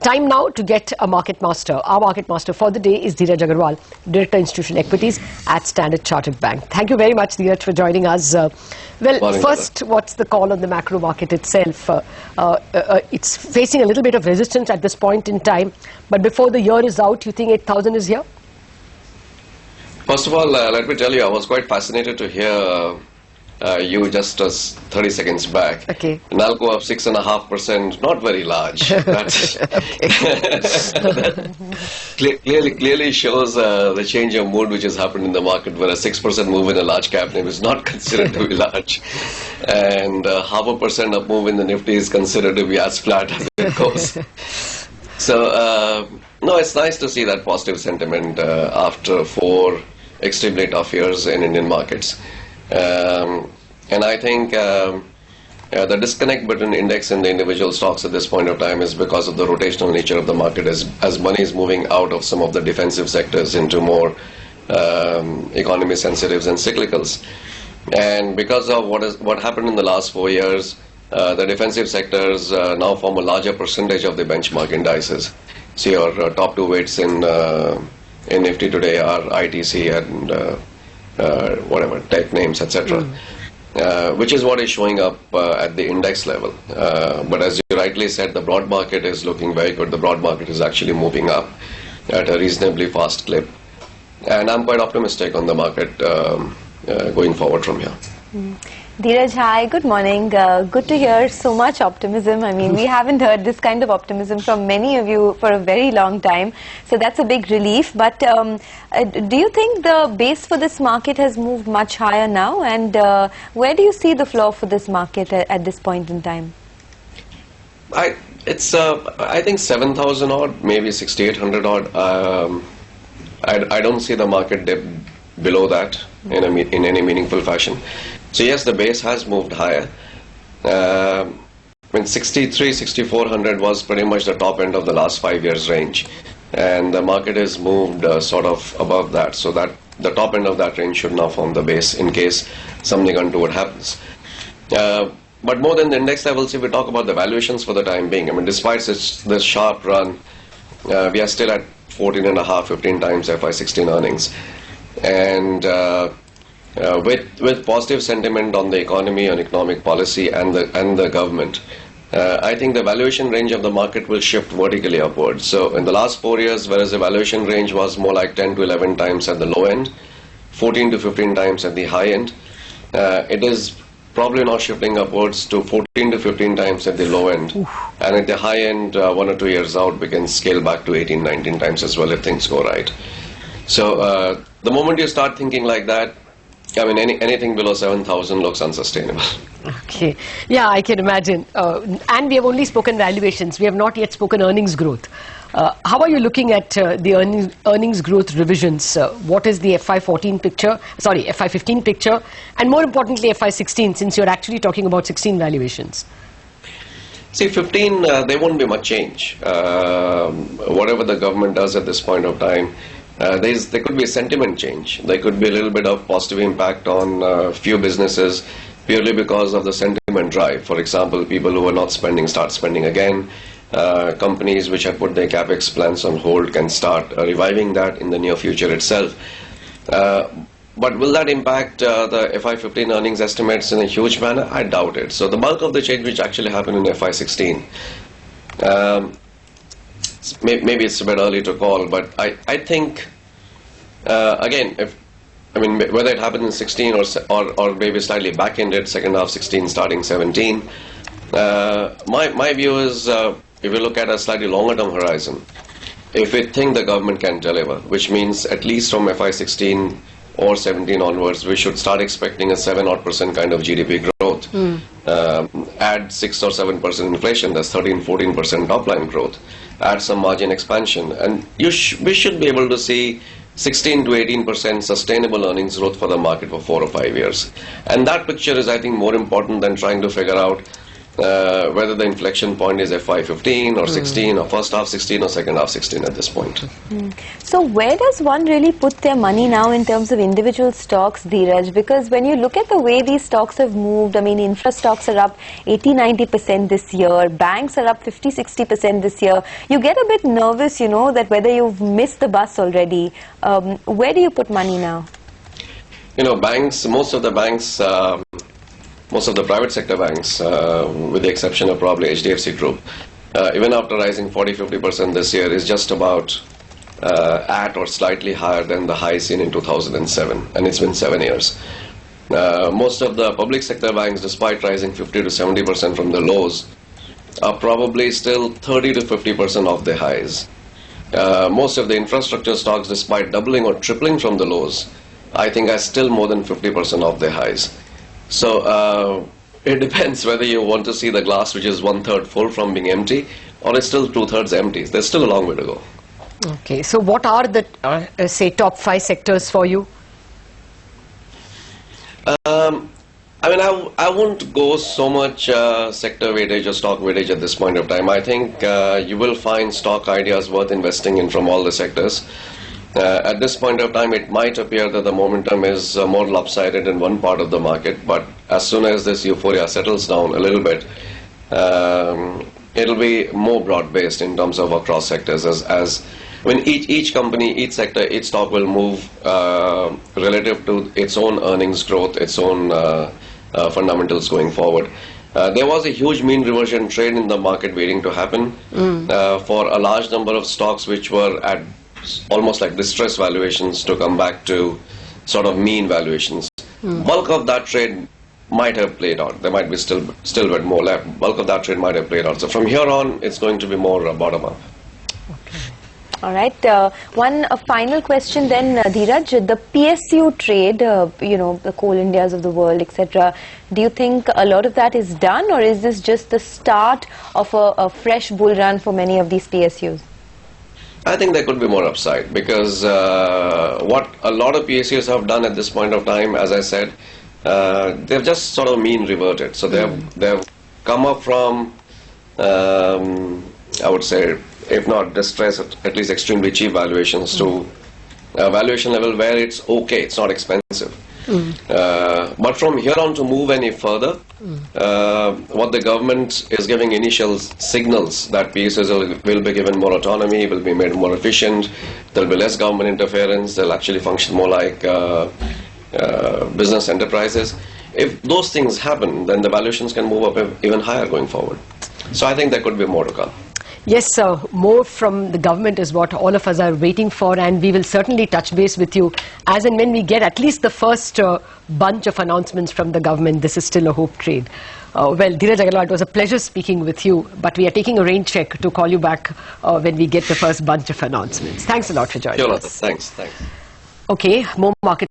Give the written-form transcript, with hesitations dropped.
Time now to get a market master. Our market master for the day is Dhiraj Agarwal, Director Institutional Equities at Standard Chartered Bank. Thank you very much, Dhiraj, for joining us. First, what's the call on the macro market itself? It's facing a little bit of resistance at this point in time. But before the year is out, you think 8,000 is here? First of all, let me tell you, I was quite fascinated to hear you just 30 seconds back. Okay. Nalco up 6.5%, not very large. Clearly shows the change of mood which has happened in the market, where a 6% move in a large cap name is not considered to be large, and 0.5% up move in the Nifty is considered to be as flat as it goes. So, no, it's nice to see that positive sentiment after 4 extremely tough years in Indian markets. And I think the disconnect between index and the individual stocks at this point of time is because of the rotational nature of the market, as money is moving out of some of the defensive sectors into more economy sensitives and cyclicals. And because of what happened in the last 4 years, the defensive sectors now form a larger percentage of the benchmark indices. So your top 2 weights in Nifty today are ITC and whatever, tech names, etc. Which is what is showing up at the index level. But as you rightly said, the broad market is looking very good. The broad market is actually moving up at a reasonably fast clip. And I'm quite optimistic on the market going forward from here. Dhiraj, hi, good morning. Good to hear so much optimism. I mean, we haven't heard this kind of optimism from many of you for a very long time. So that's a big relief. But do you think the base for this market has moved much higher now? And where do you see the floor for this market at this point in time? I think 7,000 odd, maybe 6,800 odd. I don't see the market dip below that in any meaningful fashion. So yes, the base has moved higher. When 63, 6,400 was pretty much the top end of the last 5 years range, and the market has moved sort of above that. So that the top end of that range should now form the base in case something untoward happens. But more than the index levels, if we talk about the valuations for the time being, I mean, despite this sharp run, we are still at 14.5, 15 times FY16 earnings, and with positive sentiment on the economy, on economic policy, and the government, I think the valuation range of the market will shift vertically upwards. So in the last 4 years, whereas the valuation range was more like 10 to 11 times at the low end, 14 to 15 times at the high end, it is probably now shifting upwards to 14 to 15 times at the low end. And at the high end, 1 or 2 years out, we can scale back to 18, 19 times as well if things go right. So the moment you start thinking like that, I mean, anything below 7,000 looks unsustainable. Okay. Yeah, I can imagine. And we have only spoken valuations. We have not yet spoken earnings growth. How are you looking at the earnings growth revisions? What is the FY14 picture? Sorry, FY15 picture? And more importantly, FY16, since you're actually talking about 16 valuations. See, 15, there won't be much change. Whatever the government does at this point of time, there could be a sentiment change. There could be a little bit of positive impact on few businesses purely because of the sentiment drive. For example, people who are not spending start spending again. Companies which have put their capex plans on hold can start reviving that in the near future itself. But will that impact the FY15 earnings estimates in a huge manner? I doubt it. So the bulk of the change which actually happened in FY16, maybe it's a bit early to call, but I think, again, whether it happened in 16 or maybe slightly back-ended, second half 16, starting 17, my view is, if you look at a slightly longer-term horizon, if we think the government can deliver, which means at least from FY16 or 17 onwards, we should start expecting a 7% kind of GDP growth. Add 6 or 7% inflation, that's 13-14% top-line growth. Add some margin expansion, and we should be able to see 16 to 18% sustainable earnings growth for the market for 4 or 5 years. And that picture is, I think, more important than trying to figure out whether the inflection point is FY15 or 16 or first half 16 or second half 16 at this point. So where does one really put their money now in terms of individual stocks, Dhiraj? Because when you look at the way these stocks have moved, I mean, infra stocks are up 80-90% this year, banks are up 50-60% this year. You get a bit nervous, you know, that whether you've missed the bus already. Where do you put money now? You know, banks, most of the banks, most of the private sector banks, with the exception of probably HDFC Group, even after rising 40-50% this year, is just about at or slightly higher than the high seen in 2007, and it's been 7 years. Most of the public sector banks, despite rising 50-70% from the lows, are probably still 30-50% off their highs. Most of the infrastructure stocks, despite doubling or tripling from the lows, I think are still more than 50% off their highs. So it depends whether you want to see the glass which is 1/3 full from being empty, or it's still 2/3 empty. There's still a long way to go. Okay, so what are the, say, top 5 sectors for you? I mean, I won't go so much sector weightage or stock weightage at this point of time. I think you will find stock ideas worth investing in from all the sectors. At this point of time, it might appear that the momentum is more lopsided in one part of the market, but as soon as this euphoria settles down a little bit, it'll be more broad-based in terms of across sectors. As when each company, each sector, each stock will move relative to its own earnings growth, its own fundamentals going forward. There was a huge mean reversion trade in the market waiting to happen for a large number of stocks which were at almost like distress valuations to come back to sort of mean valuations. Bulk of that trade might have played out. There might be still bit more left. Bulk of that trade might have played out. So from here on, it's going to be more bottom up. Okay. All right. One final question then, Dhiraj. The PSU trade, you know, the Coal Indias of the world, etc. Do you think a lot of that is done, or is this just the start of a fresh bull run for many of these PSUs? I think there could be more upside because what a lot of PSUs have done at this point of time, as I said, they've just sort of mean reverted. So they've come up from, I would say, if not distress, at least extremely cheap valuations to a valuation level where it's okay, it's not expensive. But from here on to move any further, what the government is giving initial signals that PSUs will be given more autonomy, will be made more efficient, there will be less government interference, they'll actually function more like business enterprises. If those things happen, then the valuations can move up even higher going forward. So I think there could be more to come. Yes, sir. More from the government is what all of us are waiting for, and we will certainly touch base with you as and when we get at least the first bunch of announcements from the government. This is still a hope trade. Well, Dhiraj Agarwal, it was a pleasure speaking with you, but we are taking a rain check to call you back when we get the first bunch of announcements. Thanks a lot for joining us. Thanks. Okay, more market